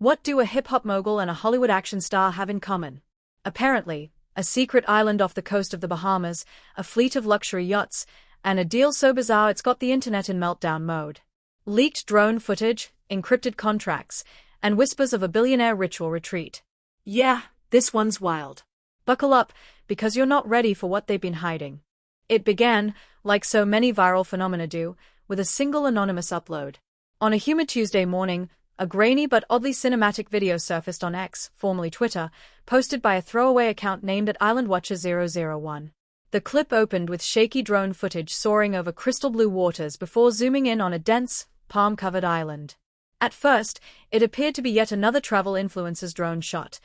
What do a hip-hop mogul and a Hollywood action star have in common? Apparently, a secret island off the coast of the Bahamas, a fleet of luxury yachts, and a deal so bizarre it's got the internet in meltdown mode. Leaked drone footage, encrypted contracts, and whispers of a billionaire ritual retreat. Yeah, this one's wild. Buckle up, because you're not ready for what they've been hiding. It began, like so many viral phenomena do, with a single anonymous upload. On a humid Tuesday morning, a grainy but oddly cinematic video surfaced on X, formerly Twitter, posted by a throwaway account named at IslandWatcher001. The clip opened with shaky drone footage soaring over crystal blue waters before zooming in on a dense, palm-covered island. At first, it appeared to be yet another travel influencer's drone shot,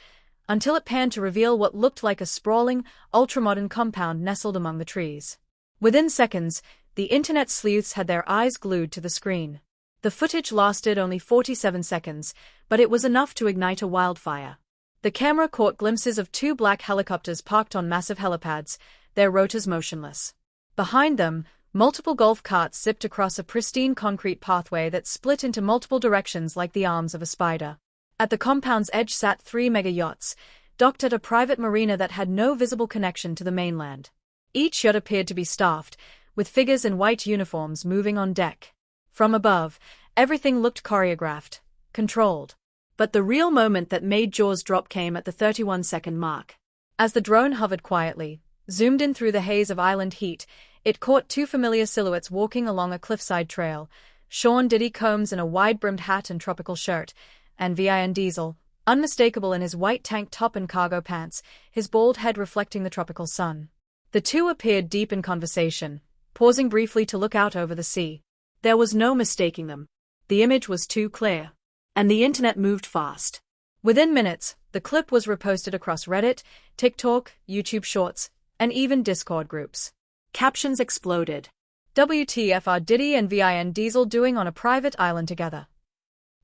until it panned to reveal what looked like a sprawling, ultra-modern compound nestled among the trees. Within seconds, the internet sleuths had their eyes glued to the screen. The footage lasted only 47 seconds, but it was enough to ignite a wildfire. The camera caught glimpses of two black helicopters parked on massive helipads, their rotors motionless. Behind them, multiple golf carts zipped across a pristine concrete pathway that split into multiple directions like the arms of a spider. At the compound's edge sat 3 mega yachts, docked at a private marina that had no visible connection to the mainland. Each yacht appeared to be staffed, with figures in white uniforms moving on deck. From above, everything looked choreographed, controlled. But the real moment that made jaws drop came at the 31-second mark. As the drone hovered quietly, zoomed in through the haze of island heat, it caught two familiar silhouettes walking along a cliffside trail: Sean Diddy Combs in a wide-brimmed hat and tropical shirt, and Vin Diesel, unmistakable in his white tank top and cargo pants, his bald head reflecting the tropical sun. The two appeared deep in conversation, pausing briefly to look out over the sea. There was no mistaking them. The image was too clear. And the internet moved fast. Within minutes, the clip was reposted across Reddit, TikTok, YouTube Shorts, and even Discord groups. Captions exploded. WTF are Diddy and Vin Diesel doing on a private island together?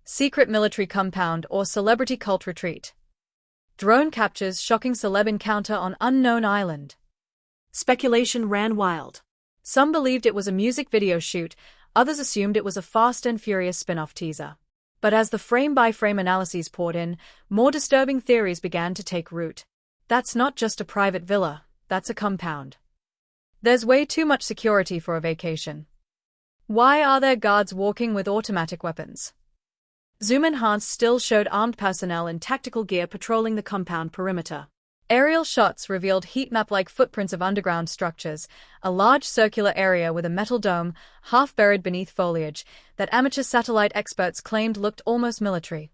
Secret military compound or celebrity cult retreat? Drone captures shocking celeb encounter on unknown island. Speculation ran wild. Some believed it was a music video shoot, others assumed it was a Fast and Furious spin-off teaser. But as the frame-by-frame analyses poured in, more disturbing theories began to take root. That's not just a private villa, that's a compound. There's way too much security for a vacation. Why are there guards walking with automatic weapons? Zoom-enhanced stills showed armed personnel in tactical gear patrolling the compound perimeter. Aerial shots revealed heat map-like footprints of underground structures, a large circular area with a metal dome, half buried beneath foliage, that amateur satellite experts claimed looked almost military.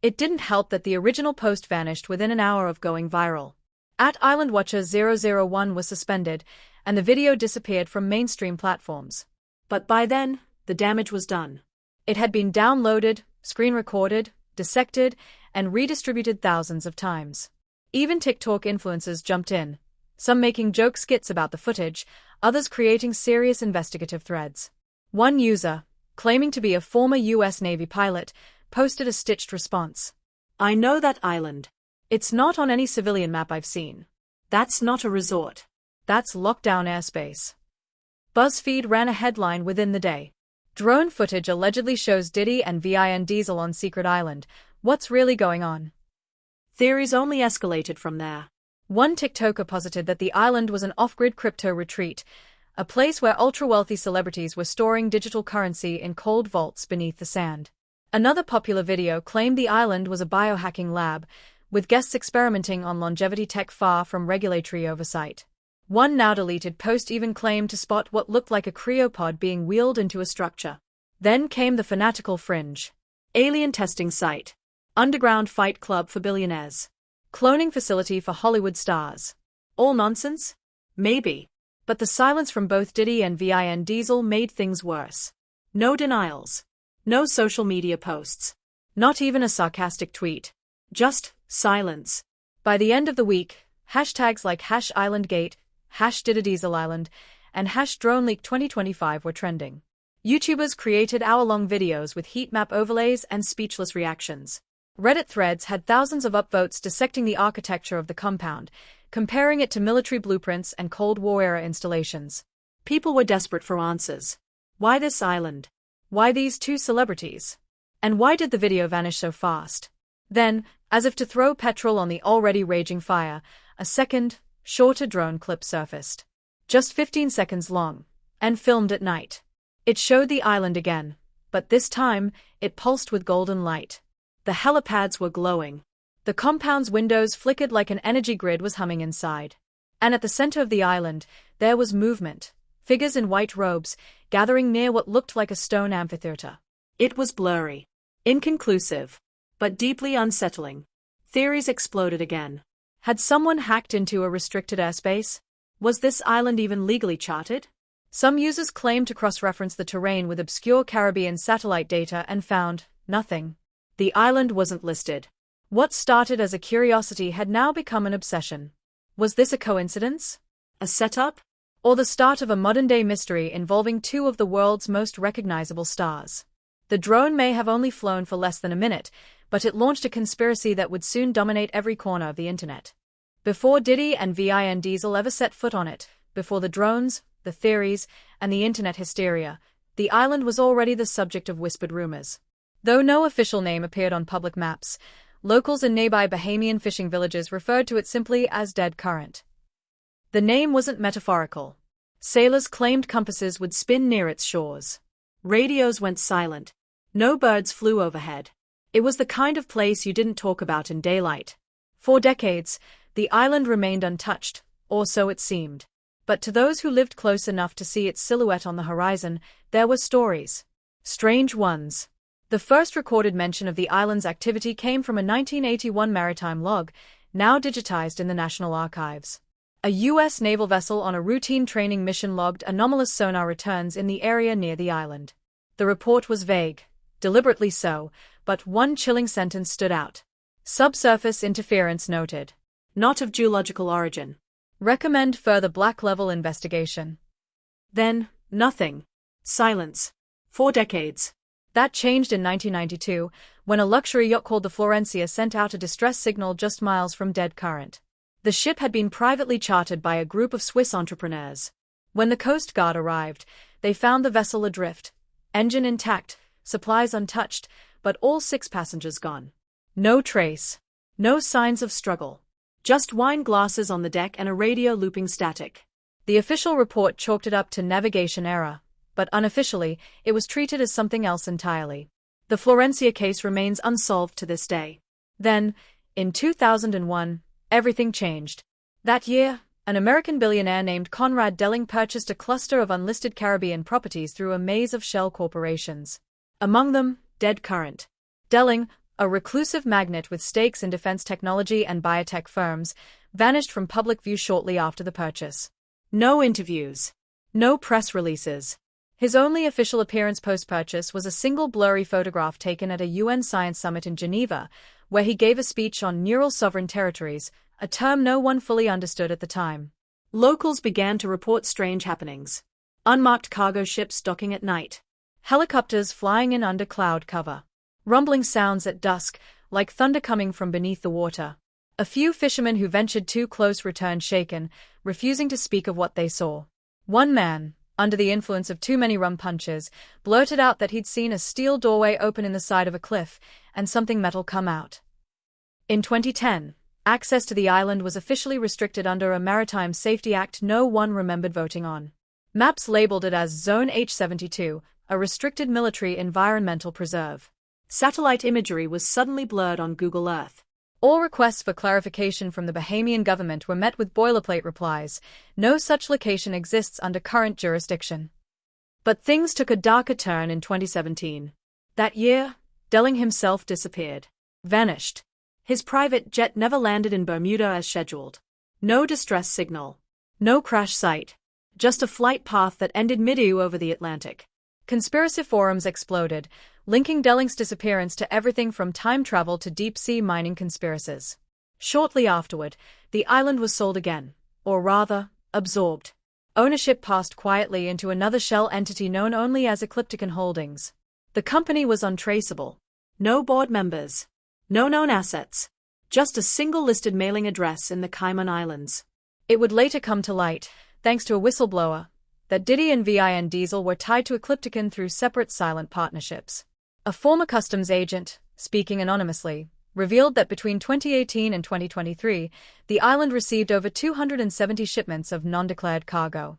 It didn't help that the original post vanished within an hour of going viral. At IslandWatcher001 was suspended, and the video disappeared from mainstream platforms. But by then, the damage was done. It had been downloaded, screen-recorded, dissected, and redistributed thousands of times. Even TikTok influencers jumped in, some making joke skits about the footage, others creating serious investigative threads. One user, claiming to be a former US Navy pilot, posted a stitched response. "I know that island. It's not on any civilian map I've seen. That's not a resort. That's lockdown airspace." BuzzFeed ran a headline within the day. Drone footage allegedly shows Diddy and Vin Diesel on secret island. What's really going on? Theories only escalated from there. One TikToker posited that the island was an off-grid crypto retreat, a place where ultra-wealthy celebrities were storing digital currency in cold vaults beneath the sand. Another popular video claimed the island was a biohacking lab, with guests experimenting on longevity tech far from regulatory oversight. One now-deleted post even claimed to spot what looked like a cryopod being wheeled into a structure. Then came the fanatical fringe. Alien testing site. Underground fight club for billionaires. Cloning facility for Hollywood stars. All nonsense? Maybe. But the silence from both Diddy and Vin Diesel made things worse. No denials. No social media posts. Not even a sarcastic tweet. Just silence. By the end of the week, hashtags like #IslandGate, #DiddyDieselIsland, and #DroneLeak2025 were trending. YouTubers created hour-long videos with heat map overlays and speechless reactions. Reddit threads had thousands of upvotes dissecting the architecture of the compound, comparing it to military blueprints and Cold War-era installations. People were desperate for answers. Why this island? Why these two celebrities? And why did the video vanish so fast? Then, as if to throw petrol on the already raging fire, a second, shorter drone clip surfaced. Just 15 seconds long, and filmed at night. It showed the island again, but this time, it pulsed with golden light. The helipads were glowing. The compound's windows flickered like an energy grid was humming inside. And at the center of the island, there was movement, figures in white robes, gathering near what looked like a stone amphitheater. It was blurry, inconclusive, but deeply unsettling. Theories exploded again. Had someone hacked into a restricted airspace? Was this island even legally charted? Some users claimed to cross-reference the terrain with obscure Caribbean satellite data and found nothing. The island wasn't listed. What started as a curiosity had now become an obsession. Was this a coincidence? A setup? Or the start of a modern-day mystery involving two of the world's most recognizable stars? The drone may have only flown for less than a minute, but it launched a conspiracy that would soon dominate every corner of the internet. Before Diddy and Vin Diesel ever set foot on it, before the drones, the theories, and the internet hysteria, the island was already the subject of whispered rumors. Though no official name appeared on public maps, locals in nearby Bahamian fishing villages referred to it simply as Dead Current. The name wasn't metaphorical. Sailors claimed compasses would spin near its shores. Radios went silent. No birds flew overhead. It was the kind of place you didn't talk about in daylight. For decades, the island remained untouched, or so it seemed. But to those who lived close enough to see its silhouette on the horizon, there were stories. Strange ones. The first recorded mention of the island's activity came from a 1981 maritime log, now digitized in the National Archives. A U.S. naval vessel on a routine training mission logged anomalous sonar returns in the area near the island. The report was vague, deliberately so, but one chilling sentence stood out. Subsurface interference noted. Not of geological origin. Recommend further black-level investigation. Then, nothing. Silence. 4 decades. That changed in 1992, when a luxury yacht called the Florencia sent out a distress signal just miles from Dead Current. The ship had been privately chartered by a group of Swiss entrepreneurs. When the Coast Guard arrived, they found the vessel adrift, engine intact, supplies untouched, but all 6 passengers gone. No trace. No signs of struggle. Just wine glasses on the deck and a radio looping static. The official report chalked it up to navigation error, but unofficially, it was treated as something else entirely. The Florencia case remains unsolved to this day. Then, in 2001, everything changed. That year, an American billionaire named Conrad Delling purchased a cluster of unlisted Caribbean properties through a maze of shell corporations. Among them, Dead Current. Delling, a reclusive magnate with stakes in defense technology and biotech firms, vanished from public view shortly after the purchase. No interviews. No press releases. His only official appearance post-purchase was a single blurry photograph taken at a UN science summit in Geneva, where he gave a speech on neural sovereign territories, a term no one fully understood at the time. Locals began to report strange happenings. Unmarked cargo ships docking at night. Helicopters flying in under cloud cover. Rumbling sounds at dusk, like thunder coming from beneath the water. A few fishermen who ventured too close returned shaken, refusing to speak of what they saw. One man, under the influence of too many rum punches, blurted out that he'd seen a steel doorway open in the side of a cliff, and something metal come out. In 2010, access to the island was officially restricted under a Maritime Safety Act no one remembered voting on. Maps labeled it as Zone H72, a restricted military environmental preserve. Satellite imagery was suddenly blurred on Google Earth. All requests for clarification from the Bahamian government were met with boilerplate replies. No such location exists under current jurisdiction. But things took a darker turn in 2017. That year, Delling himself disappeared. Vanished. His private jet never landed in Bermuda as scheduled. No distress signal. No crash site. Just a flight path that ended mid-EU over the Atlantic. Conspiracy forums exploded, linking Delling's disappearance to everything from time travel to deep-sea mining conspiracies. Shortly afterward, the island was sold again, or rather, absorbed. Ownership passed quietly into another shell entity known only as Ecliptican Holdings. The company was untraceable. No board members. No known assets. Just a single listed mailing address in the Cayman Islands. It would later come to light, thanks to a whistleblower, that Diddy and Vin Diesel were tied to Ecliptican through separate silent partnerships. A former customs agent, speaking anonymously, revealed that between 2018 and 2023, the island received over 270 shipments of non-declared cargo.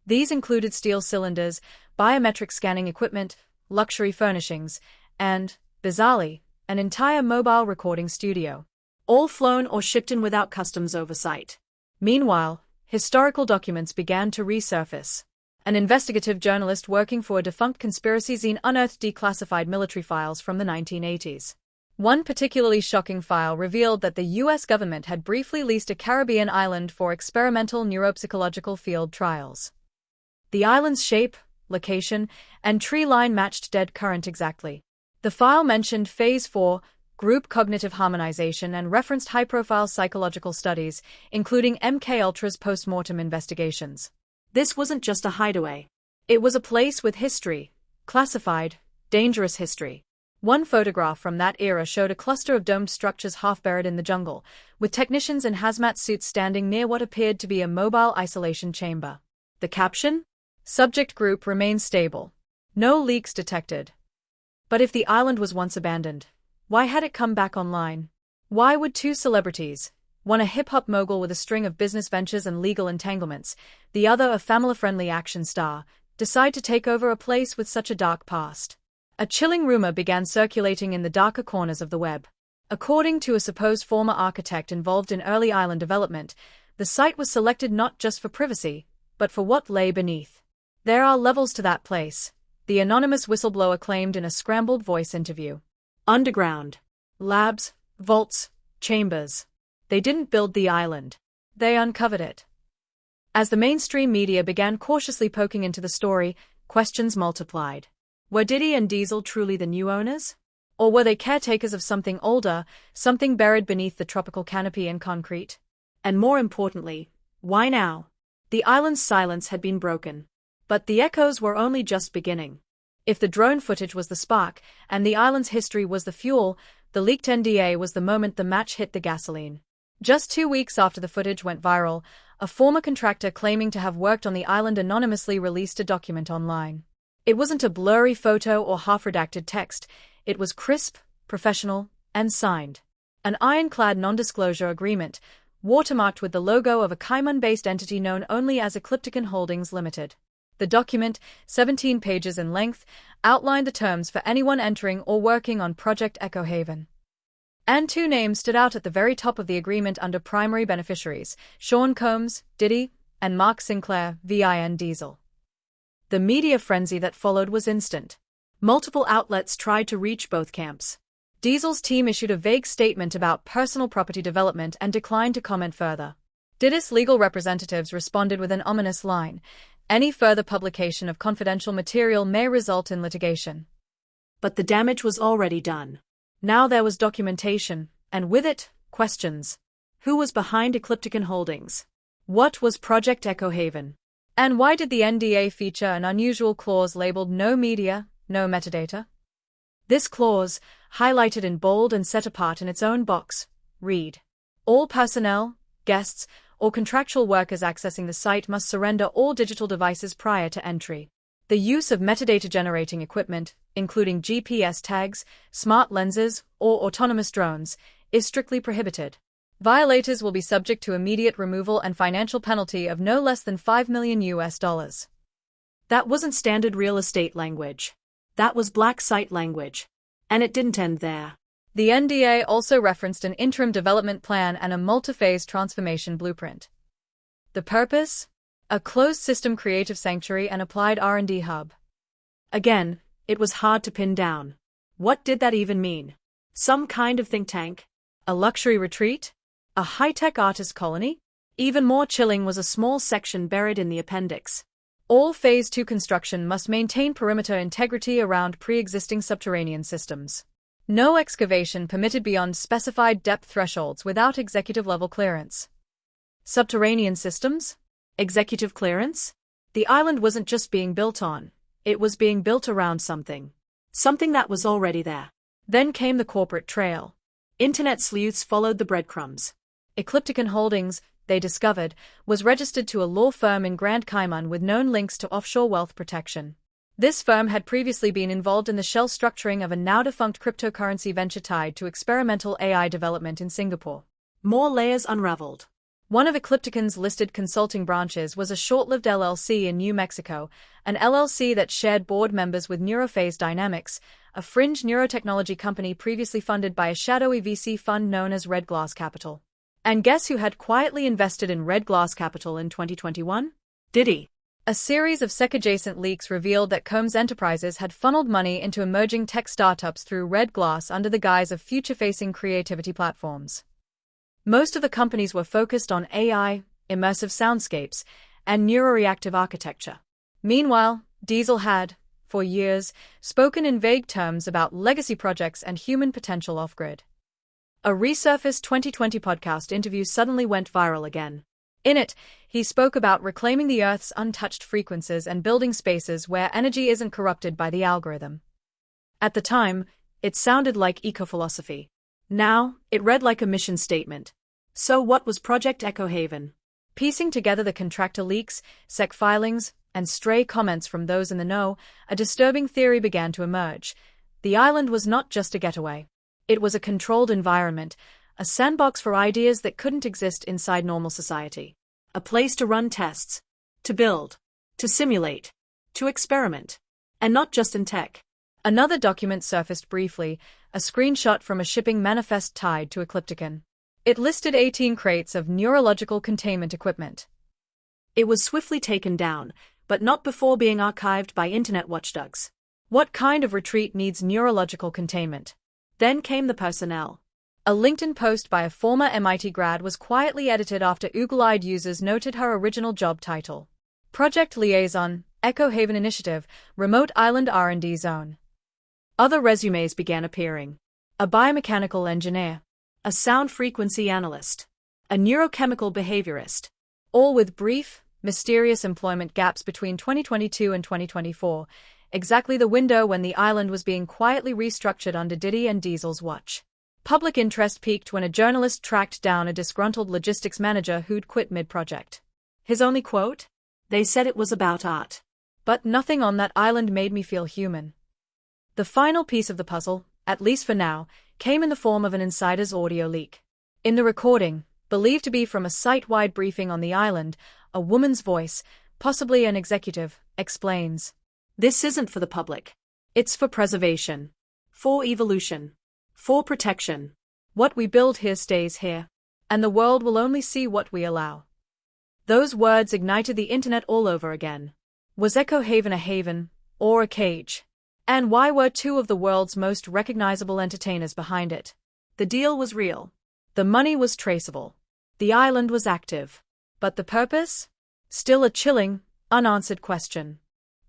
These included steel cylinders, biometric scanning equipment, luxury furnishings, and, bizarrely, an entire mobile recording studio. All flown or shipped in without customs oversight. Meanwhile, historical documents began to resurface. An investigative journalist working for a defunct conspiracy zine unearthed declassified military files from the 1980s. One particularly shocking file revealed that the U.S. government had briefly leased a Caribbean island for experimental neuropsychological field trials. The island's shape, location, and tree line matched dead current exactly. The file mentioned Phase 4, group cognitive harmonization, and referenced high-profile psychological studies, including MKUltra's post-mortem investigations. This wasn't just a hideaway. It was a place with history, classified, dangerous history. One photograph from that era showed a cluster of domed structures half buried in the jungle, with technicians in hazmat suits standing near what appeared to be a mobile isolation chamber. The caption? Subject group remains stable. No leaks detected. But if the island was once abandoned, why had it come back online? Why would two celebrities, one a hip-hop mogul with a string of business ventures and legal entanglements, the other a family-friendly action star, decide to take over a place with such a dark past? A chilling rumor began circulating in the darker corners of the web. According to a supposed former architect involved in early island development, the site was selected not just for privacy, but for what lay beneath. There are levels to that place, the anonymous whistleblower claimed in a scrambled voice interview. Underground. Labs, vaults, chambers. They didn't build the island. They uncovered it. As the mainstream media began cautiously poking into the story, questions multiplied. Were Diddy and Diesel truly the new owners? Or were they caretakers of something older, something buried beneath the tropical canopy and concrete? And more importantly, why now? The island's silence had been broken. But the echoes were only just beginning. If the drone footage was the spark, and the island's history was the fuel, the leaked NDA was the moment the match hit the gasoline. Just 2 weeks after the footage went viral, a former contractor claiming to have worked on the island anonymously released a document online. It wasn't a blurry photo or half-redacted text, it was crisp, professional, and signed. An ironclad non-disclosure agreement, watermarked with the logo of a Cayman-based entity known only as Ecliptic Holdings Limited. The document, 17 pages in length, outlined the terms for anyone entering or working on Project Echo Haven. And two names stood out at the very top of the agreement under primary beneficiaries: Sean Combs, Diddy, and Mark Sinclair, Vin Diesel. The media frenzy that followed was instant. Multiple outlets tried to reach both camps. Diesel's team issued a vague statement about personal property development and declined to comment further. Diddy's legal representatives responded with an ominous line: any further publication of confidential material may result in litigation. But the damage was already done. Now there was documentation, and with it, questions. Who was behind Ecliptic Holdings? What was Project Echo Haven? And why did the NDA feature an unusual clause labeled "No Media, No Metadata"? This clause, highlighted in bold and set apart in its own box, read: all personnel, guests, or contractual workers accessing the site must surrender all digital devices prior to entry. The use of metadata-generating equipment, including GPS tags, smart lenses, or autonomous drones, is strictly prohibited. Violators will be subject to immediate removal and financial penalty of no less than $5 million. That wasn't standard real estate language. That was black site language. And it didn't end there. The NDA also referenced an interim development plan and a multi-phase transformation blueprint. The purpose? A closed-system creative sanctuary and applied R&D hub. Again, it was hard to pin down. What did that even mean? Some kind of think tank? A luxury retreat? A high-tech artist colony? Even more chilling was a small section buried in the appendix. All Phase 2 construction must maintain perimeter integrity around pre-existing subterranean systems. No excavation permitted beyond specified depth thresholds without executive-level clearance. Subterranean systems? Executive clearance? The island wasn't just being built on, it was being built around something. Something that was already there. Then came the corporate trail. Internet sleuths followed the breadcrumbs. Ecliptic Holdings, they discovered, was registered to a law firm in Grand Cayman with known links to offshore wealth protection. This firm had previously been involved in the shell structuring of a now-defunct cryptocurrency venture tied to experimental AI development in Singapore. More layers unraveled. One of Eclipticon's listed consulting branches was a short-lived LLC in New Mexico, an LLC that shared board members with Neurophase Dynamics, a fringe neurotechnology company previously funded by a shadowy VC fund known as Red Glass Capital. And guess who had quietly invested in Red Glass Capital in 2021? Diddy. A series of SEC-adjacent leaks revealed that Combs Enterprises had funneled money into emerging tech startups through Red Glass under the guise of future-facing creativity platforms. Most of the companies were focused on AI, immersive soundscapes, and neuroreactive architecture. Meanwhile, Diesel had, for years, spoken in vague terms about legacy projects and human potential off-grid. A resurfaced 2020 podcast interview suddenly went viral again. In it, he spoke about reclaiming the Earth's untouched frequencies and building spaces where energy isn't corrupted by the algorithm. At the time, it sounded like eco-philosophy. Now, it read like a mission statement. So what was Project Echo Haven? Piecing together the contractor leaks, SEC filings, and stray comments from those in the know, a disturbing theory began to emerge. The island was not just a getaway. It was a controlled environment, a sandbox for ideas that couldn't exist inside normal society. A place to run tests, to build, to simulate, to experiment. And not just in tech. Another document surfaced briefly, a screenshot from a shipping manifest tied to Eclipticon. It listed 18 crates of neurological containment equipment. It was swiftly taken down, but not before being archived by internet watchdogs. What kind of retreat needs neurological containment? Then came the personnel. A LinkedIn post by a former MIT grad was quietly edited after eagle-eyed users noted her original job title. Project Liaison, Echo Haven Initiative, Remote Island R&D Zone. Other resumes began appearing. A biomechanical engineer. A sound frequency analyst. A neurochemical behaviorist. All with brief, mysterious employment gaps between 2022 and 2024, exactly the window when the island was being quietly restructured under Diddy and Diesel's watch. Public interest peaked when a journalist tracked down a disgruntled logistics manager who'd quit mid-project. His only quote? They said it was about art. But nothing on that island made me feel human. The final piece of the puzzle, at least for now, came in the form of an insider's audio leak. In the recording, believed to be from a site-wide briefing on the island, a woman's voice, possibly an executive, explains. This isn't for the public. It's for preservation. For evolution. For protection. What we build here stays here. And the world will only see what we allow. Those words ignited the internet all over again. Was Echo Haven a haven, or a cage? And why were two of the world's most recognizable entertainers behind it? The deal was real. The money was traceable. The island was active. But the purpose? Still a chilling, unanswered question.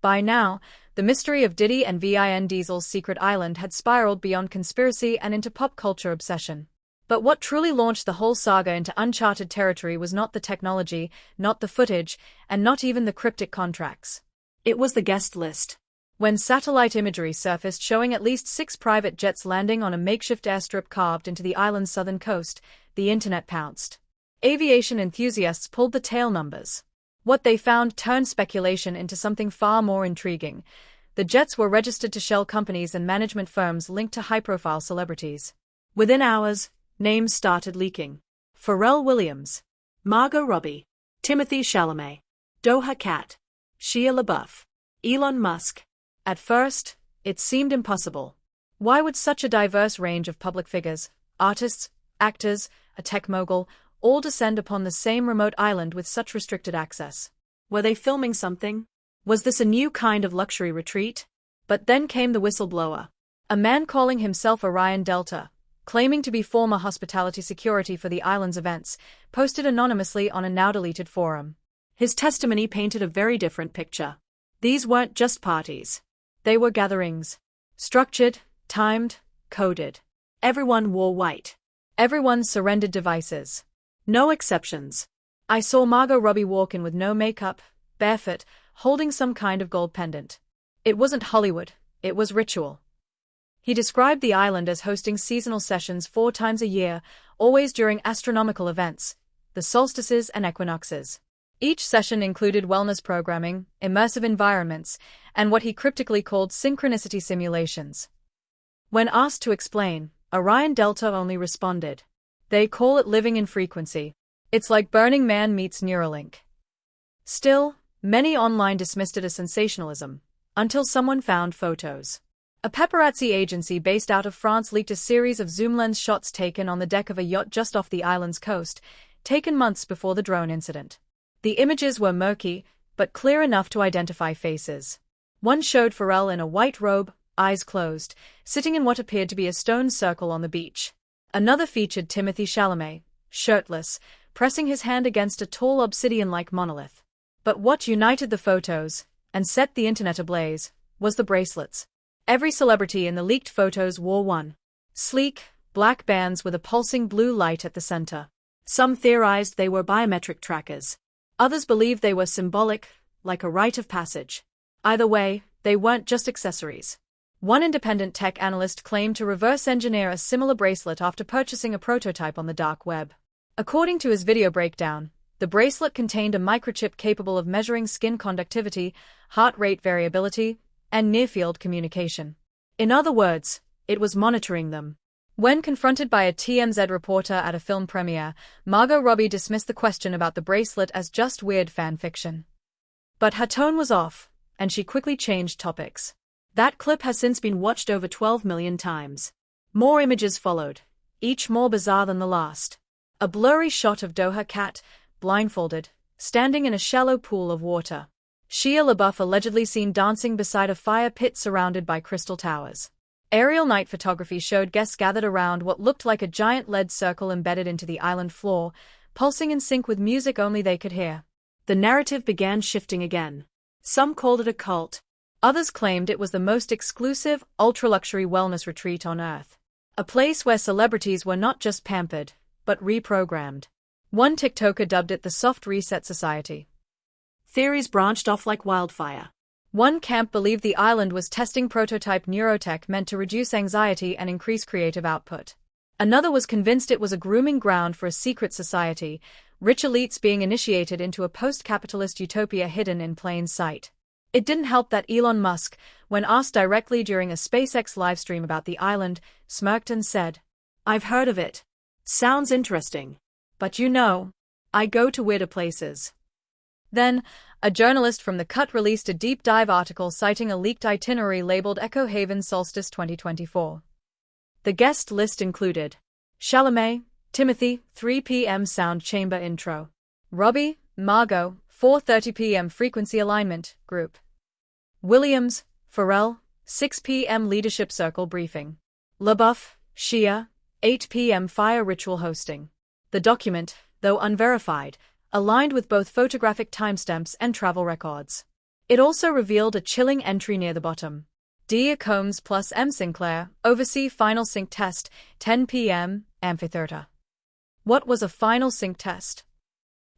By now, the mystery of Diddy and Vin Diesel's secret island had spiraled beyond conspiracy and into pop culture obsession. But what truly launched the whole saga into uncharted territory was not the technology, not the footage, and not even the cryptic contracts. It was the guest list. When satellite imagery surfaced showing at least 6 private jets landing on a makeshift airstrip carved into the island's southern coast, the internet pounced. Aviation enthusiasts pulled the tail numbers. What they found turned speculation into something far more intriguing. The jets were registered to shell companies and management firms linked to high-profile celebrities. Within hours, names started leaking. Pharrell Williams, Margot Robbie, Timothée Chalamet, Doja Cat, Shia LaBeouf, Elon Musk. At first, it seemed impossible. Why would such a diverse range of public figures, artists, actors, a tech mogul, all descend upon the same remote island with such restricted access? Were they filming something? Was this a new kind of luxury retreat? But then came the whistleblower. A man calling himself Orion Delta, claiming to be former hospitality security for the island's events, posted anonymously on a now-deleted forum. His testimony painted a very different picture. These weren't just parties. They were gatherings. Structured, timed, coded. Everyone wore white. Everyone surrendered devices. No exceptions. I saw Margot Robbie walk in with no makeup, barefoot, holding some kind of gold pendant. It wasn't Hollywood, it was ritual. He described the island as hosting seasonal sessions 4 times a year, always during astronomical events, the solstices and equinoxes. Each session included wellness programming, immersive environments, and what he cryptically called synchronicity simulations. When asked to explain, Orion Delta only responded, "They call it living in frequency. It's like Burning Man meets Neuralink." Still, many online dismissed it as sensationalism, until someone found photos. A paparazzi agency based out of France leaked a series of zoom lens shots taken on the deck of a yacht just off the island's coast, taken months before the drone incident. The images were murky, but clear enough to identify faces. One showed Pharrell in a white robe, eyes closed, sitting in what appeared to be a stone circle on the beach. Another featured Timothée Chalamet, shirtless, pressing his hand against a tall obsidian-like monolith. But what united the photos, and set the internet ablaze, was the bracelets. Every celebrity in the leaked photos wore one. Sleek, black bands with a pulsing blue light at the center. Some theorized they were biometric trackers. Others believed they were symbolic, like a rite of passage. Either way, they weren't just accessories. One independent tech analyst claimed to reverse engineer a similar bracelet after purchasing a prototype on the dark web. According to his video breakdown, the bracelet contained a microchip capable of measuring skin conductivity, heart rate variability, and near-field communication. In other words, it was monitoring them. When confronted by a TMZ reporter at a film premiere, Margot Robbie dismissed the question about the bracelet as just weird fan fiction. But her tone was off, and she quickly changed topics. That clip has since been watched over 12 million times. More images followed, each more bizarre than the last. A blurry shot of Doja Cat, blindfolded, standing in a shallow pool of water. Shia LaBeouf allegedly seen dancing beside a fire pit surrounded by crystal towers. Aerial night photography showed guests gathered around what looked like a giant lead circle embedded into the island floor, pulsing in sync with music only they could hear. The narrative began shifting again. Some called it a cult. Others claimed it was the most exclusive, ultra-luxury wellness retreat on Earth. A place where celebrities were not just pampered, but reprogrammed. One TikToker dubbed it the Soft Reset Society. Theories branched off like wildfire. One camp believed the island was testing prototype neurotech meant to reduce anxiety and increase creative output. Another was convinced it was a grooming ground for a secret society, rich elites being initiated into a post-capitalist utopia hidden in plain sight. It didn't help that Elon Musk, when asked directly during a SpaceX livestream about the island, smirked and said, "I've heard of it. Sounds interesting. But you know, I go to weirder places." Then, a journalist from The Cut released a deep dive article citing a leaked itinerary labeled Echo Haven Solstice 2024. The guest list included Chalamet, Timothy, 3 p.m. sound chamber intro. Robbie, Margot, 4:30 p.m. frequency alignment, group. Williams, Pharrell, 6 p.m. leadership circle briefing. LaBeouf, Shia, 8 p.m. fire ritual hosting. The document, though unverified, aligned with both photographic timestamps and travel records. It also revealed a chilling entry near the bottom. D. Combs plus M. Sinclair, oversee final sync test, 10 p.m., amphitheater. What was a final sync test?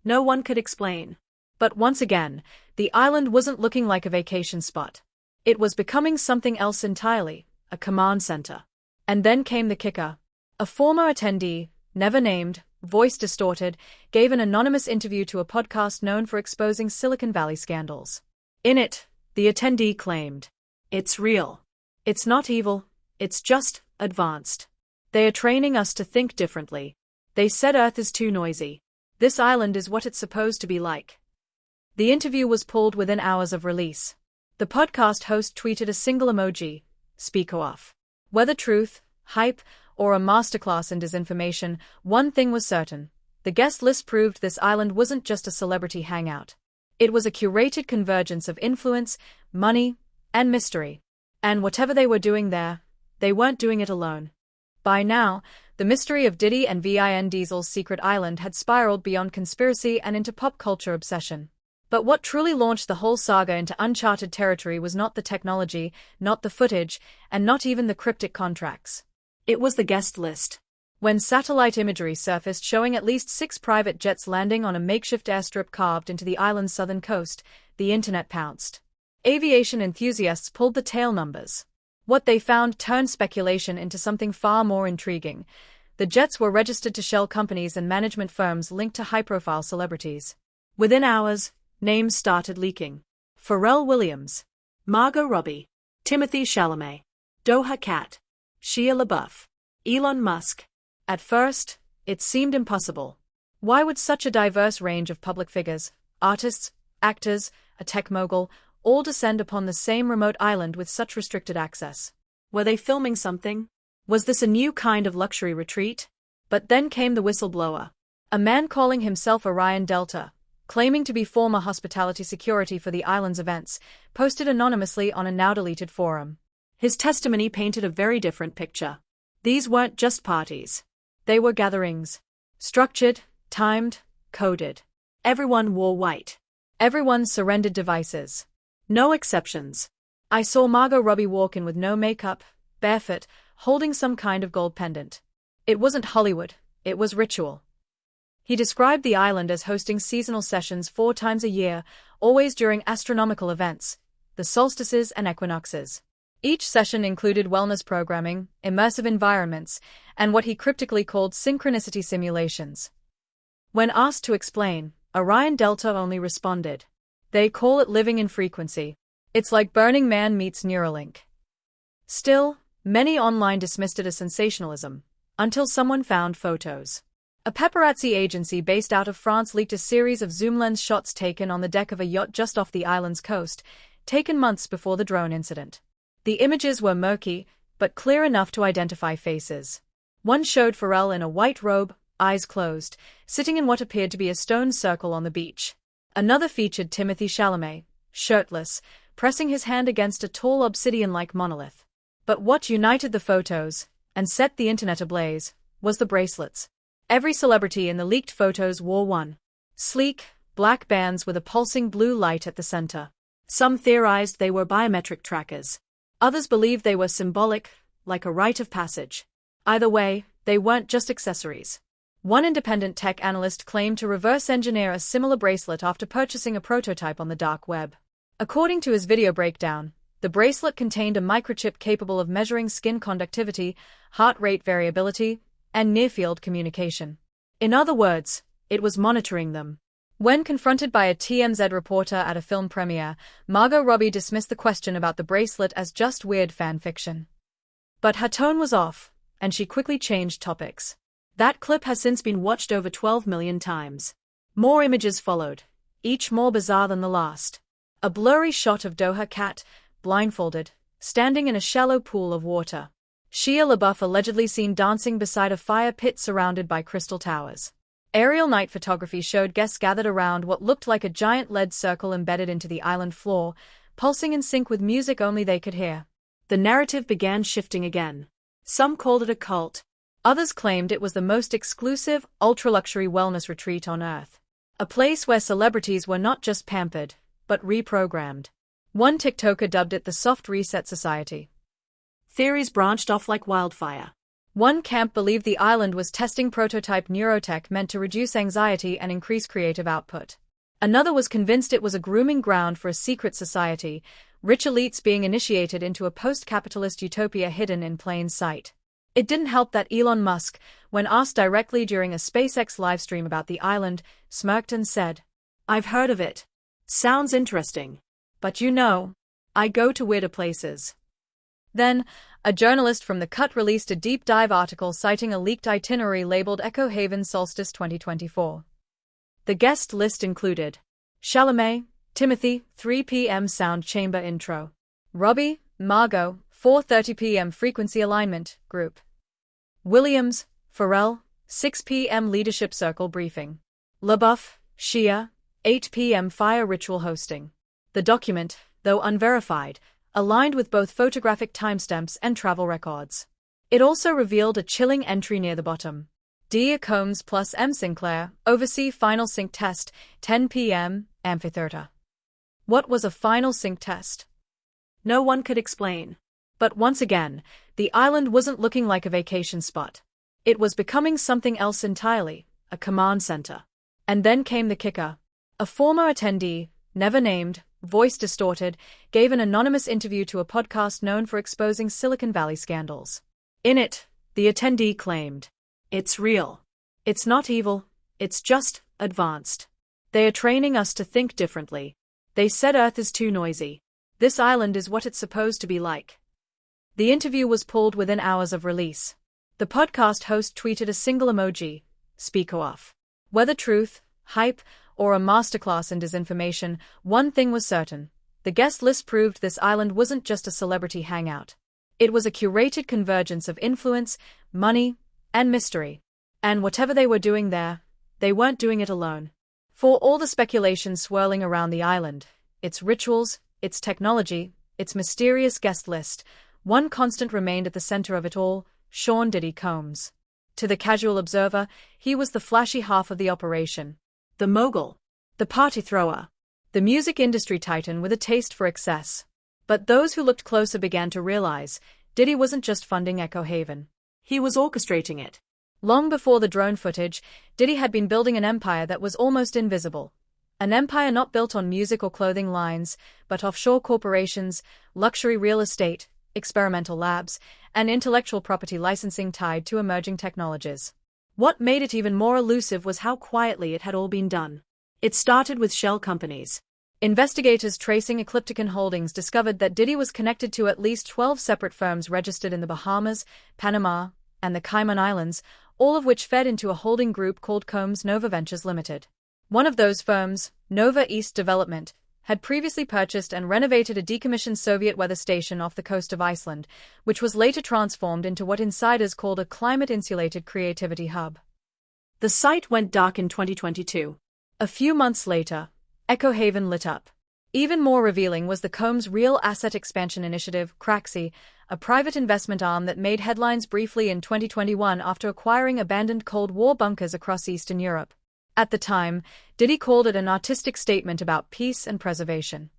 No one could explain. But once again, the island wasn't looking like a vacation spot. It was becoming something else entirely, a command center. And then came the kicker. A former attendee, never named, voice distorted, gave an anonymous interview to a podcast known for exposing Silicon Valley scandals. In it, the attendee claimed, "It's real. It's not evil, it's just advanced. They are training us to think differently. They said Earth is too noisy. This island is what it's supposed to be like." The interview was pulled within hours of release. The podcast host tweeted a single emoji, "Speak off." Whether truth, hype, or a masterclass in disinformation, one thing was certain. The guest list proved this island wasn't just a celebrity hangout. It was a curated convergence of influence, money, and mystery. And whatever they were doing there, they weren't doing it alone. By now, the mystery of Diddy and Vin Diesel's secret island had spiraled beyond conspiracy and into pop culture obsession. But what truly launched the whole saga into uncharted territory was not the technology, not the footage, and not even the cryptic contracts. It was the guest list. When satellite imagery surfaced showing at least 6 private jets landing on a makeshift airstrip carved into the island's southern coast, the internet pounced. Aviation enthusiasts pulled the tail numbers. What they found turned speculation into something far more intriguing. The jets were registered to shell companies and management firms linked to high-profile celebrities. Within hours, names started leaking. Pharrell Williams, Margot Robbie, Timothée Chalamet, Doja Cat, Shia LaBeouf, Elon Musk. At first, it seemed impossible. Why would such a diverse range of public figures, artists, actors, a tech mogul, all descend upon the same remote island with such restricted access? Were they filming something? Was this a new kind of luxury retreat? But then came the whistleblower. A man calling himself Orion Delta, claiming to be former hospitality security for the island's events, posted anonymously on a now-deleted forum. His testimony painted a very different picture. These weren't just parties. They were gatherings. Structured, timed, coded. Everyone wore white. Everyone surrendered devices. No exceptions. I saw Margot Robbie walk in with no makeup, barefoot, holding some kind of gold pendant. It wasn't Hollywood, it was ritual. He described the island as hosting seasonal sessions 4 times a year, always during astronomical events, the solstices and equinoxes. Each session included wellness programming, immersive environments, and what he cryptically called synchronicity simulations. When asked to explain, Orion Delta only responded, "They call it living in frequency. It's like Burning Man meets Neuralink." Still, many online dismissed it as sensationalism, until someone found photos. A paparazzi agency based out of France leaked a series of zoom lens shots taken on the deck of a yacht just off the island's coast, taken months before the drone incident. The images were murky, but clear enough to identify faces. One showed Pharrell in a white robe, eyes closed, sitting in what appeared to be a stone circle on the beach. Another featured Timothée Chalamet, shirtless, pressing his hand against a tall obsidian-like monolith. But what united the photos, and set the internet ablaze, was the bracelets. Every celebrity in the leaked photos wore one. Sleek, black bands with a pulsing blue light at the center. Some theorized they were biometric trackers. Others believed they were symbolic, like a rite of passage. Either way, they weren't just accessories. One independent tech analyst claimed to reverse engineer a similar bracelet after purchasing a prototype on the dark web. According to his video breakdown, the bracelet contained a microchip capable of measuring skin conductivity, heart rate variability, and near-field communication. In other words, it was monitoring them. When confronted by a TMZ reporter at a film premiere, Margot Robbie dismissed the question about the bracelet as just weird fan fiction. But her tone was off, and she quickly changed topics. That clip has since been watched over 12 million times. More images followed, each more bizarre than the last. A blurry shot of Doja Cat, blindfolded, standing in a shallow pool of water. Shia LaBeouf allegedly seen dancing beside a fire pit surrounded by crystal towers. Aerial night photography showed guests gathered around what looked like a giant lead circle embedded into the island floor, pulsing in sync with music only they could hear. The narrative began shifting again. Some called it a cult. Others claimed it was the most exclusive, ultra-luxury wellness retreat on Earth. A place where celebrities were not just pampered, but reprogrammed. One TikToker dubbed it the Soft Reset Society. Theories branched off like wildfire. One camp believed the island was testing prototype neurotech meant to reduce anxiety and increase creative output. Another was convinced it was a grooming ground for a secret society, rich elites being initiated into a post-capitalist utopia hidden in plain sight. It didn't help that Elon Musk, when asked directly during a SpaceX livestream about the island, smirked and said, "I've heard of it. Sounds interesting. But you know, I go to weirder places." Then, a journalist from The Cut released a deep dive article citing a leaked itinerary labeled Echo Haven Solstice 2024. The guest list included Chalamet, Timothée, 3 p.m. sound chamber intro. Robbie, Margot, 4:30 p.m. frequency alignment, group. Williams, Pharrell, 6 p.m. leadership circle briefing. LaBeouf, Shia, 8 p.m. fire ritual hosting. The document, though unverified, aligned with both photographic timestamps and travel records. It also revealed a chilling entry near the bottom. D. Combs plus M. Sinclair, oversee final sync test, 10 p.m., amphitheater. What was a final sync test? No one could explain. But once again, the island wasn't looking like a vacation spot. It was becoming something else entirely, a command center. And then came the kicker. A former attendee, never named, voice distorted, gave an anonymous interview to a podcast known for exposing Silicon Valley scandals. In it, the attendee claimed, "It's real. It's not evil, it's just advanced." They are training us to think differently. They said Earth is too noisy. This island is what it's supposed to be like. The interview was pulled within hours of release. The podcast host tweeted a single emoji, speaker off. Whether truth, hype, or a masterclass in disinformation, one thing was certain. The guest list proved this island wasn't just a celebrity hangout. It was a curated convergence of influence, money, and mystery. And whatever they were doing there, they weren't doing it alone. For all the speculation swirling around the island, its rituals, its technology, its mysterious guest list, one constant remained at the center of it all: Sean Diddy Combs. To the casual observer, he was the flashy half of the operation. The mogul. The party thrower. The music industry titan with a taste for excess. But those who looked closer began to realize, Diddy wasn't just funding Echo Haven. He was orchestrating it. Long before the drone footage, Diddy had been building an empire that was almost invisible. An empire not built on music or clothing lines, but offshore corporations, luxury real estate, experimental labs, and intellectual property licensing tied to emerging technologies. What made it even more elusive was how quietly it had all been done. It started with shell companies. Investigators tracing Ecliptic Holdings discovered that Diddy was connected to at least 12 separate firms registered in the Bahamas, Panama, and the Cayman Islands, all of which fed into a holding group called Combs Nova Ventures Limited. One of those firms, Nova East Development, had previously purchased and renovated a decommissioned Soviet weather station off the coast of Iceland, which was later transformed into what insiders called a climate-insulated creativity hub. The site went dark in 2022. A few months later, Echo Haven lit up. Even more revealing was the Combs Real Asset Expansion Initiative, CRAXI, a private investment arm that made headlines briefly in 2021 after acquiring abandoned Cold War bunkers across Eastern Europe. At the time, Diddy called it an artistic statement about peace and preservation.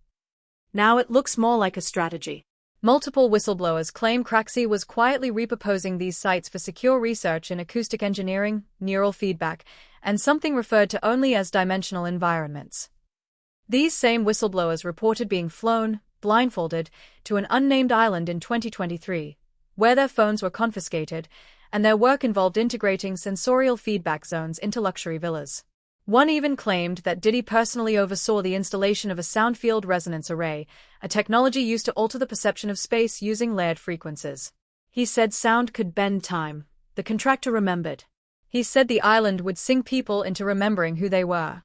Now it looks more like a strategy. Multiple whistleblowers claim CRAXI was quietly repurposing these sites for secure research in acoustic engineering, neural feedback, and something referred to only as dimensional environments. These same whistleblowers reported being flown, blindfolded, to an unnamed island in 2023, where their phones were confiscated, and their work involved integrating sensorial feedback zones into luxury villas. One even claimed that Diddy personally oversaw the installation of a sound field resonance array, a technology used to alter the perception of space using layered frequencies. He said sound could bend time, the contractor remembered. He said the island would sing people into remembering who they were.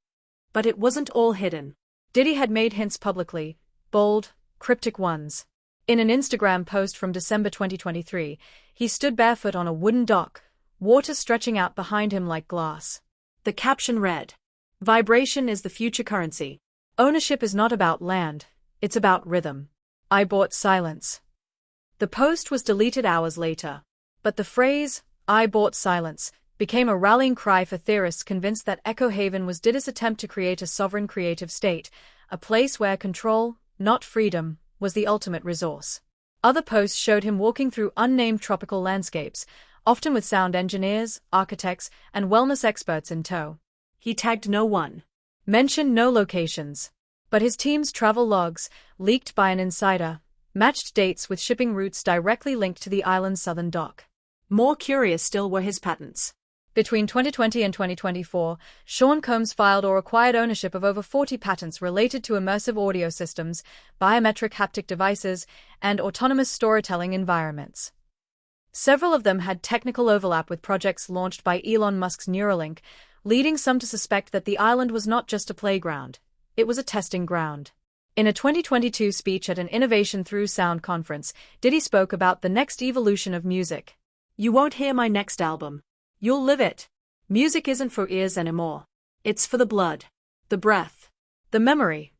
But it wasn't all hidden. Diddy had made hints publicly, bold, cryptic ones. In an Instagram post from December 2023, he stood barefoot on a wooden dock, water stretching out behind him like glass. The caption read, "Vibration is the future currency. Ownership is not about land, it's about rhythm. I bought silence." The post was deleted hours later. But the phrase, "I bought silence," became a rallying cry for theorists convinced that Echo Haven was Diddy's attempt to create a sovereign creative state, a place where control, not freedom, was the ultimate resource. Other posts showed him walking through unnamed tropical landscapes, often with sound engineers, architects, and wellness experts in tow. He tagged no one, mentioned no locations. But his team's travel logs, leaked by an insider, matched dates with shipping routes directly linked to the island's southern dock. More curious still were his patents. Between 2020 and 2024, Sean Combs filed or acquired ownership of over 40 patents related to immersive audio systems, biometric haptic devices, and autonomous storytelling environments. Several of them had technical overlap with projects launched by Elon Musk's Neuralink, leading some to suspect that the island was not just a playground, it was a testing ground. In a 2022 speech at an Innovation Through Sound conference, Diddy spoke about the next evolution of music. "You won't hear my next album. You'll live it. Music isn't for ears anymore. It's for the blood, the breath, the memory."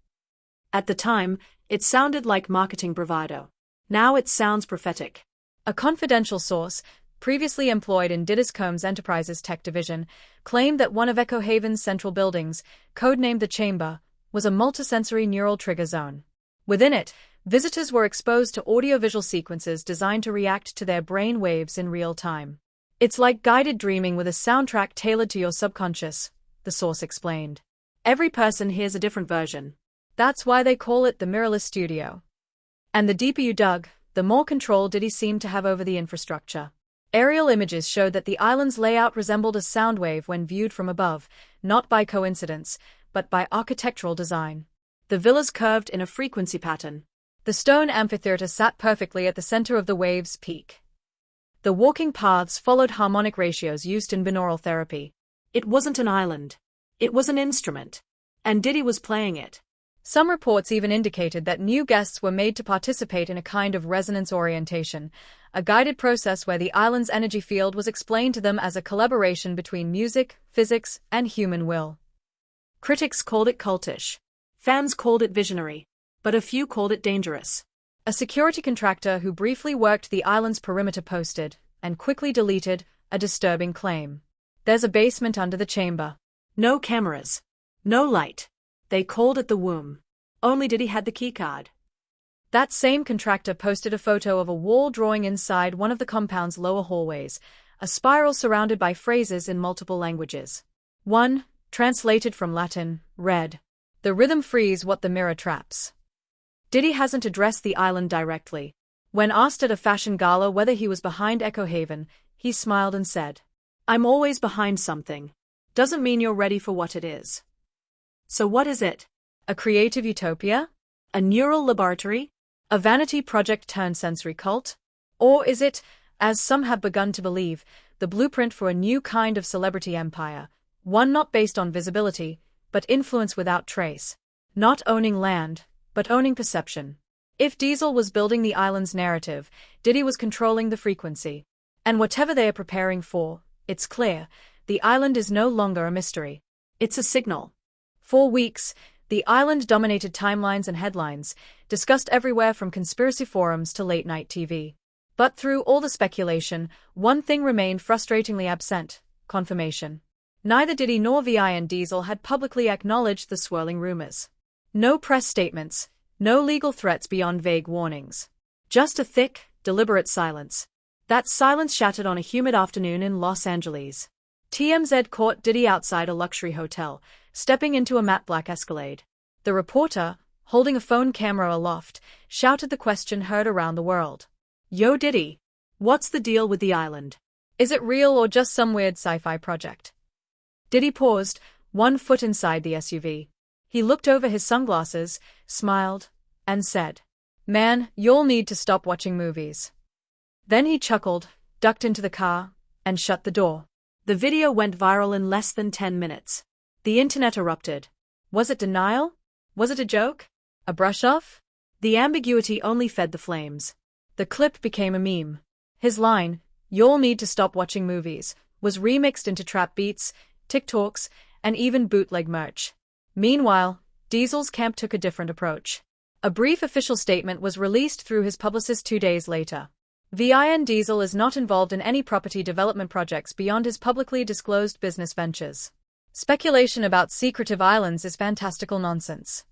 At the time, it sounded like marketing bravado. Now it sounds prophetic. A confidential source, previously employed in Diddy Combs Enterprises' tech division, claimed that one of Echo Haven's central buildings, codenamed the Chamber, was a multisensory neural trigger zone. Within it, visitors were exposed to audiovisual sequences designed to react to their brain waves in real time. "It's like guided dreaming with a soundtrack tailored to your subconscious," the source explained. "Every person hears a different version. That's why they call it the mirrorless studio." And the deeper you dug, the more control Diddy seemed to have over the infrastructure. Aerial images showed that the island's layout resembled a sound wave when viewed from above, not by coincidence, but by architectural design. The villas curved in a frequency pattern. The stone amphitheater sat perfectly at the center of the wave's peak. The walking paths followed harmonic ratios used in binaural therapy. It wasn't an island. It was an instrument. And Diddy was playing it. Some reports even indicated that new guests were made to participate in a kind of resonance orientation, a guided process where the island's energy field was explained to them as a collaboration between music, physics, and human will. Critics called it cultish. Fans called it visionary. But a few called it dangerous. A security contractor who briefly worked the island's perimeter posted, and quickly deleted, a disturbing claim. There's a basement under the chamber. No cameras. No light. They called it the womb. Only Diddy had the keycard. That same contractor posted a photo of a wall drawing inside one of the compound's lower hallways, a spiral surrounded by phrases in multiple languages. One, translated from Latin, read, "The rhythm frees what the mirror traps." Diddy hasn't addressed the island directly. When asked at a fashion gala whether he was behind Echo Haven, he smiled and said, "I'm always behind something. Doesn't mean you're ready for what it is." So what is it? A creative utopia? A neural laboratory? A vanity project turned sensory cult? Or is it, as some have begun to believe, the blueprint for a new kind of celebrity empire, one not based on visibility, but influence without trace, not owning land, but owning perception? If Diesel was building the island's narrative, Diddy was controlling the frequency. And whatever they are preparing for, it's clear, the island is no longer a mystery. It's a signal. For weeks, the island dominated timelines and headlines, discussed everywhere from conspiracy forums to late-night TV. But through all the speculation, one thing remained frustratingly absent: confirmation. Neither Diddy nor Vin and Diesel had publicly acknowledged the swirling rumors. No press statements, no legal threats beyond vague warnings. Just a thick, deliberate silence. That silence shattered on a humid afternoon in Los Angeles. TMZ caught Diddy outside a luxury hotel, stepping into a matte black Escalade. The reporter, holding a phone camera aloft, shouted the question heard around the world. "Yo Diddy, what's the deal with the island? Is it real or just some weird sci-fi project?" Diddy paused, one foot inside the SUV. He looked over his sunglasses, smiled, and said, "Man, you'll need to stop watching movies." Then he chuckled, ducked into the car, and shut the door. The video went viral in less than 10 minutes. The internet erupted. Was it denial? Was it a joke? A brush-off? The ambiguity only fed the flames. The clip became a meme. His line, "You'll need to stop watching movies," was remixed into trap beats, TikToks, and even bootleg merch. Meanwhile, Diesel's camp took a different approach. A brief official statement was released through his publicist 2 days later. Vin Diesel is not involved in any property development projects beyond his publicly disclosed business ventures. Speculation about secretive islands is fantastical nonsense.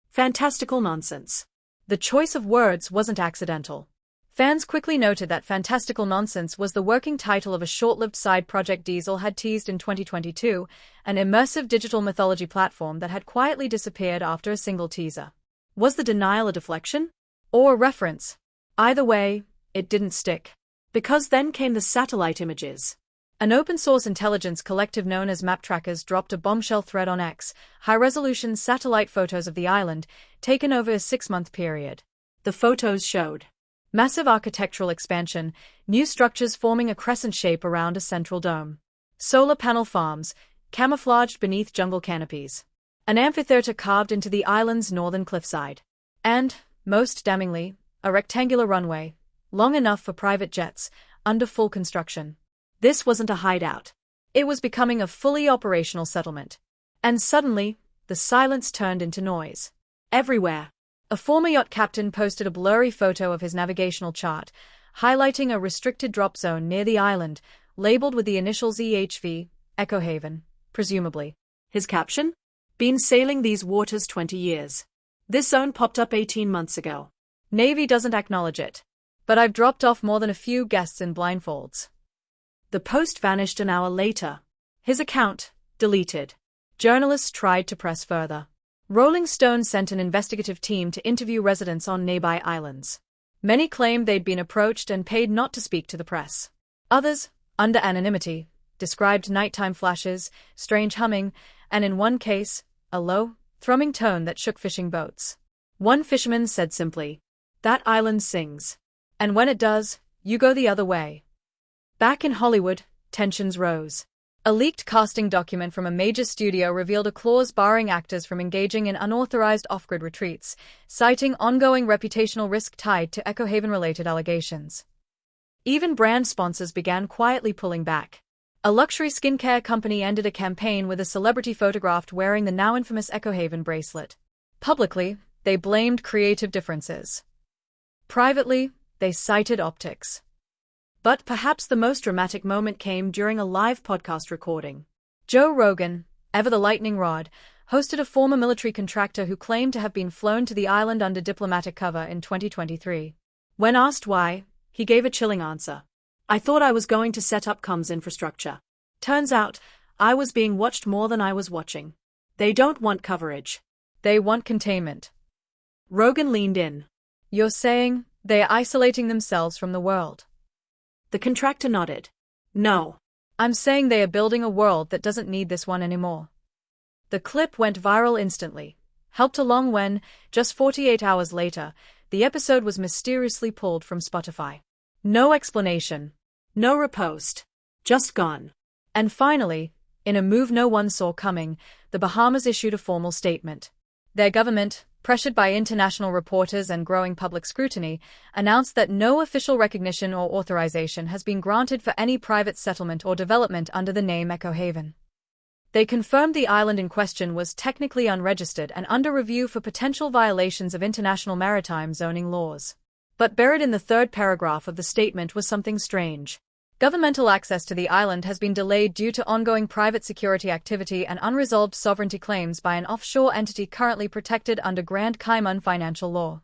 Fantastical nonsense. The choice of words wasn't accidental. Fans quickly noted that fantastical nonsense was the working title of a short-lived side project Diesel had teased in 2022, an immersive digital mythology platform that had quietly disappeared after a single teaser. Was the denial a deflection? Or a reference? Either way, it didn't stick. Because then came the satellite images. An open-source intelligence collective known as MapTrackers dropped a bombshell thread on X, high-resolution satellite photos of the island, taken over a 6-month period. The photos showed massive architectural expansion, new structures forming a crescent shape around a central dome. Solar panel farms, camouflaged beneath jungle canopies. An amphitheater carved into the island's northern cliffside. And, most damningly, a rectangular runway, long enough for private jets, under full construction. This wasn't a hideout. It was becoming a fully operational settlement. And suddenly, the silence turned into noise. Everywhere. A former yacht captain posted a blurry photo of his navigational chart, highlighting a restricted drop zone near the island, labeled with the initials EHV, Echo Haven, presumably. His caption? "Been sailing these waters 20 years. This zone popped up 18 months ago. Navy doesn't acknowledge it. But I've dropped off more than a few guests in blindfolds." The post vanished an hour later. His account, deleted. Journalists tried to press further. Rolling Stone sent an investigative team to interview residents on nearby islands. Many claimed they'd been approached and paid not to speak to the press. Others, under anonymity, described nighttime flashes, strange humming, and in one case, a low, thrumming tone that shook fishing boats. One fisherman said simply, "That island sings. And when it does, you go the other way." Back in Hollywood, tensions rose. A leaked casting document from a major studio revealed a clause barring actors from engaging in unauthorized off-grid retreats, citing ongoing reputational risk tied to Echo Haven-related allegations. Even brand sponsors began quietly pulling back. A luxury skincare company ended a campaign with a celebrity photographed wearing the now infamous Echo Haven bracelet. Publicly, they blamed creative differences. Privately, they cited optics. But perhaps the most dramatic moment came during a live podcast recording. Joe Rogan, ever the lightning rod, hosted a former military contractor who claimed to have been flown to the island under diplomatic cover in 2023. When asked why, he gave a chilling answer. "I thought I was going to set up comms infrastructure. Turns out, I was being watched more than I was watching. They don't want coverage. They want containment." Rogan leaned in. "You're saying they are isolating themselves from the world?" The contractor nodded. "No. I'm saying they are building a world that doesn't need this one anymore." The clip went viral instantly, helped along when, just 48 hours later, the episode was mysteriously pulled from Spotify. No explanation. No repost. Just gone. And finally, in a move no one saw coming, the Bahamas issued a formal statement. Their government, pressured by international reporters and growing public scrutiny, announced that no official recognition or authorization has been granted for any private settlement or development under the name Echo Haven. They confirmed the island in question was technically unregistered and under review for potential violations of international maritime zoning laws. But buried in the third paragraph of the statement was something strange. Governmental access to the island has been delayed due to ongoing private security activity and unresolved sovereignty claims by an offshore entity currently protected under Grand Cayman financial law.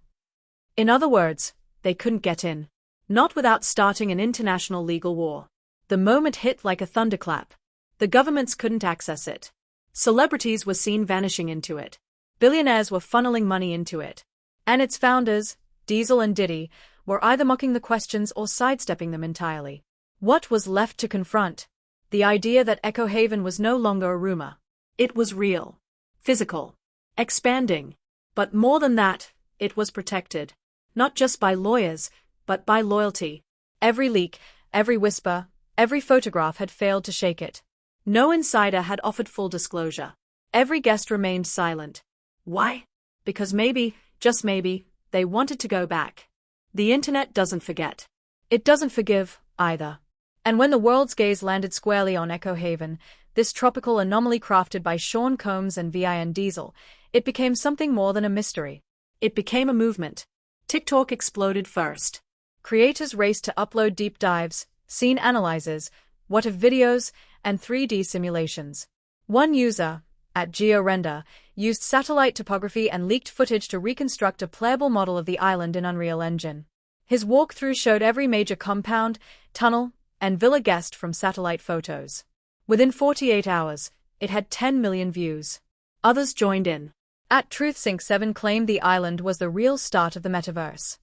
In other words, they couldn't get in. Not without starting an international legal war. The moment hit like a thunderclap. The governments couldn't access it. Celebrities were seen vanishing into it. Billionaires were funneling money into it. And its founders, Diesel and Diddy, were either mocking the questions or sidestepping them entirely. What was left to confront? The idea that Echo Haven was no longer a rumor. It was real. Physical. Expanding. But more than that, it was protected. Not just by lawyers, but by loyalty. Every leak, every whisper, every photograph had failed to shake it. No insider had offered full disclosure. Every guest remained silent. Why? Because maybe, just maybe, they wanted to go back. The internet doesn't forget. It doesn't forgive, either. And when the world's gaze landed squarely on Echo Haven, this tropical anomaly crafted by Sean Combs and Vin Diesel, it became something more than a mystery. It became a movement. TikTok exploded first. Creators raced to upload deep dives, scene analyzers, what-if videos, and 3D simulations. One user, at GeoRender, used satellite topography and leaked footage to reconstruct a playable model of the island in Unreal Engine. His walkthrough showed every major compound, tunnel, and villa guest from satellite photos. Within 48 hours, it had 10 million views. Others joined in. At TruthSync7 claimed the island was the real start of the metaverse.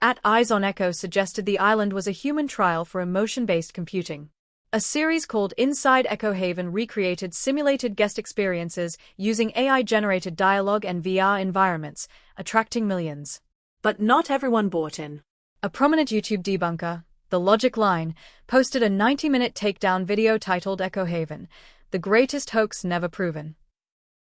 At Eyes on Echo suggested the island was a human trial for emotion-based computing. A series called Inside Echo Haven recreated simulated guest experiences using AI-generated dialogue and VR environments, attracting millions. But not everyone bought in. A prominent YouTube debunker, The Logic Line, posted a 90-minute takedown video titled Echo Haven, the greatest hoax never proven.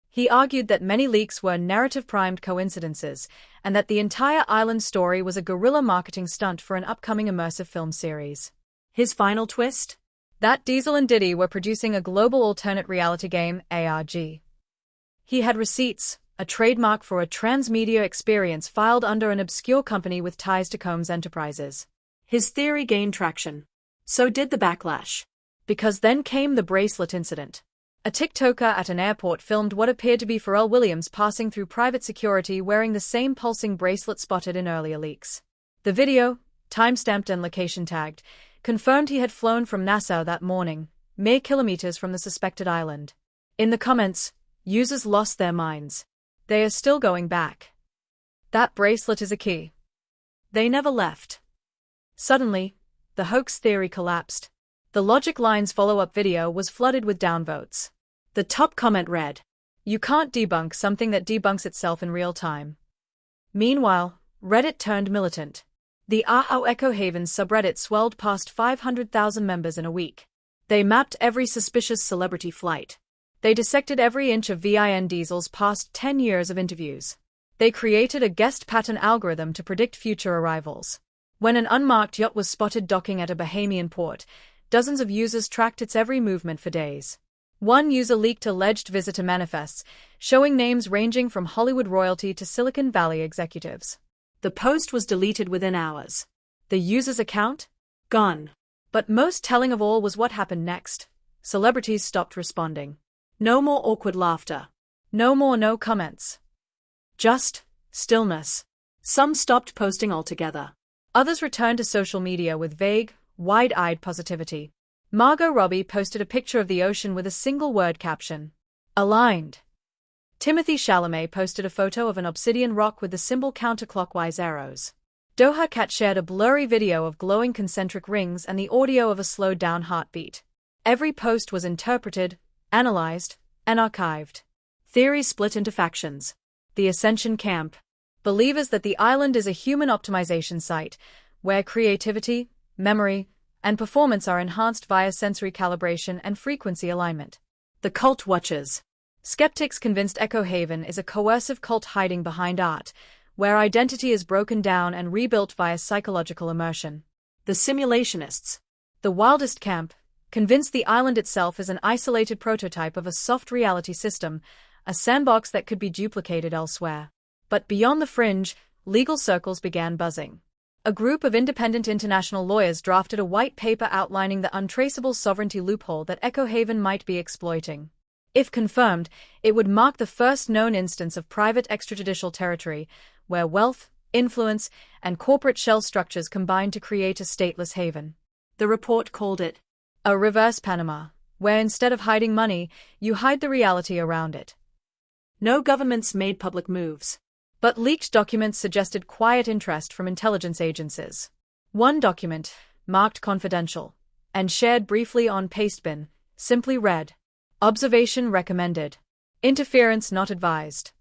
He argued that many leaks were narrative-primed coincidences, and that the entire island story was a guerrilla marketing stunt for an upcoming immersive film series. His final twist? That Diesel and Diddy were producing a global alternate reality game, ARG. He had receipts, a trademark for a transmedia experience filed under an obscure company with ties to Combs Enterprises. His theory gained traction. So did the backlash. Because then came the bracelet incident. A TikToker at an airport filmed what appeared to be Pharrell Williams passing through private security wearing the same pulsing bracelet spotted in earlier leaks. The video, timestamped and location tagged, confirmed he had flown from Nassau that morning, mere kilometers from the suspected island. In the comments, users lost their minds. They are still going back. That bracelet is a key. They never left. Suddenly, the hoax theory collapsed. The Logic Line's follow-up video was flooded with downvotes. The top comment read, "You can't debunk something that debunks itself in real time." Meanwhile, Reddit turned militant. The RO Echo Haven subreddit swelled past 500,000 members in a week. They mapped every suspicious celebrity flight. They dissected every inch of Vin Diesel's past 10 years of interviews. They created a guest pattern algorithm to predict future arrivals. When an unmarked yacht was spotted docking at a Bahamian port, dozens of users tracked its every movement for days. One user leaked alleged visitor manifests, showing names ranging from Hollywood royalty to Silicon Valley executives. The post was deleted within hours. The user's account? Gone. But most telling of all was what happened next. Celebrities stopped responding. No more awkward laughter. No more no comments. Just stillness. Some stopped posting altogether. Others returned to social media with vague, wide-eyed positivity. Margot Robbie posted a picture of the ocean with a single-word caption. Aligned. Timothée Chalamet posted a photo of an obsidian rock with the symbol counterclockwise arrows. Doja Cat shared a blurry video of glowing concentric rings and the audio of a slowed-down heartbeat. Every post was interpreted, analyzed, and archived. Theories split into factions. The Ascension Camp. Believers that the island is a human optimization site, where creativity, memory, and performance are enhanced via sensory calibration and frequency alignment. The Cult Watchers. Skeptics convinced Echo Haven is a coercive cult hiding behind art, where identity is broken down and rebuilt via psychological immersion. The Simulationists. The Wildest camp, convinced the island itself is an isolated prototype of a soft reality system, a sandbox that could be duplicated elsewhere. But beyond the fringe, legal circles began buzzing. A group of independent international lawyers drafted a white paper outlining the untraceable sovereignty loophole that Echo Haven might be exploiting. If confirmed, it would mark the first known instance of private extrajudicial territory, where wealth, influence, and corporate shell structures combine to create a stateless haven. The report called it a reverse Panama, where instead of hiding money, you hide the reality around it. No governments made public moves. But leaked documents suggested quiet interest from intelligence agencies. One document, marked confidential, and shared briefly on Pastebin, simply read, "Observation recommended. Interference not advised."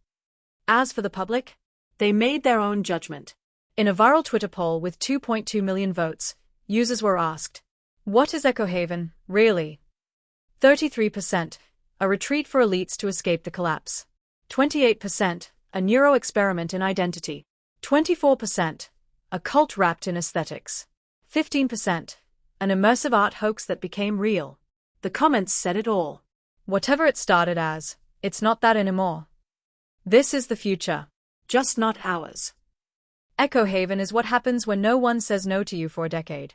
As for the public, they made their own judgment. In a viral Twitter poll with 2.2 million votes, users were asked, "What is Echo Haven, really?" 33%, a retreat for elites to escape the collapse. 28%, a neuro-experiment in identity. 24%, a cult wrapped in aesthetics. 15%, an immersive art hoax that became real. The comments said it all. Whatever it started as, it's not that anymore. This is the future. Just not ours. Echo Haven is what happens when no one says no to you for a decade.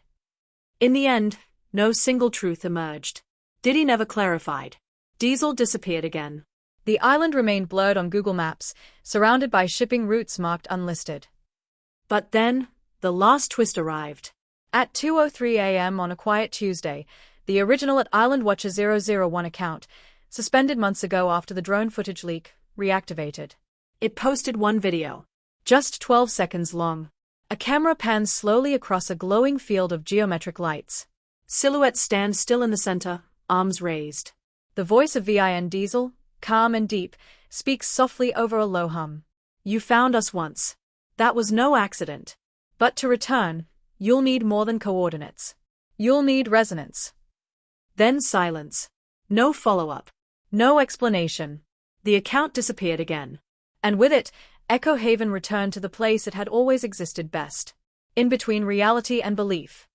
In the end, no single truth emerged. Diddy never clarified. Diesel disappeared again. The island remained blurred on Google Maps, surrounded by shipping routes marked unlisted. But then, the last twist arrived. At 2:03 a.m. on a quiet Tuesday, the original @IslandWatcher001 account, suspended months ago after the drone footage leak, reactivated. It posted one video, just 12 seconds long. A camera pans slowly across a glowing field of geometric lights. Silhouettes stand still in the center, arms raised. The voice of Vin Diesel, calm and deep, speaks softly over a low hum. "You found us once. That was no accident. But to return, you'll need more than coordinates. You'll need resonance." Then silence. No follow-up. No explanation. The account disappeared again. And with it, Echo Haven returned to the place it had always existed best. In between reality and belief.